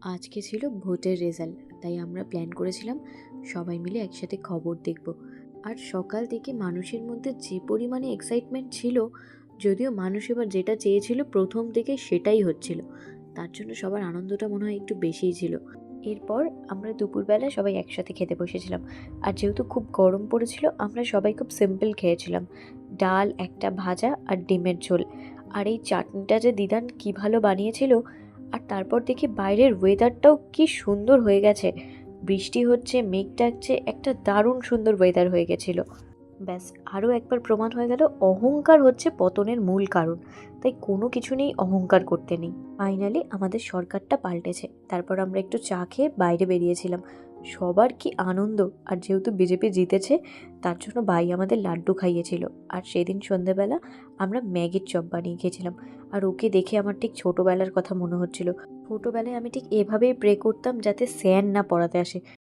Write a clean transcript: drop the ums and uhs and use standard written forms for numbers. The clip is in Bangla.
আজকে ছিল ভোটের রেজাল্ট, তাই আমরা প্ল্যান করেছিলাম সবাই মিলে একসাথে খবর দেখব। আর সকাল থেকে মানুষের মধ্যে যে পরিমাণে এক্সাইটমেন্ট ছিল, যদিও মানুষ এবার যেটা চেয়েছিল প্রথম থেকে সেটাই হচ্ছিল, তার জন্য সবার আনন্দটা মনে হয় একটু বেশিই ছিল। এরপর আমরা দুপুরবেলা সবাই একসাথে খেতে বসেছিলাম। আর যেহেতু খুব গরম পড়েছিল, আমরা সবাই খুব সিম্পল খেয়েছিলাম, ডাল, একটা ভাজা আর ডিমের ঝোল। আর এই চাটনিটা যে দিদান কী ভালো বানিয়েছিল। আর তারপর দেখি বাইরের ওয়েদারটাও কি সুন্দর হয়ে গেছে, বৃষ্টি হচ্ছে, মেঘ ডাকছে, একটা দারুণ সুন্দর ওয়েদার হয়ে গেছিল। ব্যাস, আরও একবার প্রমাণ হয়ে গেল অহংকার হচ্ছে পতনের মূল কারণ। তাই কোনো কিছু নেই অহংকার করতে নেই। ফাইনালি আমাদের সরকারটা পাল্টেছে, তারপর আমরা একটু চা খেয়ে বাইরে বেরিয়েছিলাম। সবার কি আনন্দ! আর যেহেতু বিজেপি জিতেছে, তার জন্য ভাই আমাদের লাড্ডু খাইয়েছিল। আর সেদিন সন্ধেবেলা আমরা ম্যাগির চপ বানিয়ে খেয়েছিলাম। আর ওকে দেখে আমার ঠিক ছোটোবেলার কথা মনে হচ্ছিল। ছোটোবেলায় আমি ঠিক এভাবেই প্রে করতাম যাতে স্যার না পড়াতে আসে।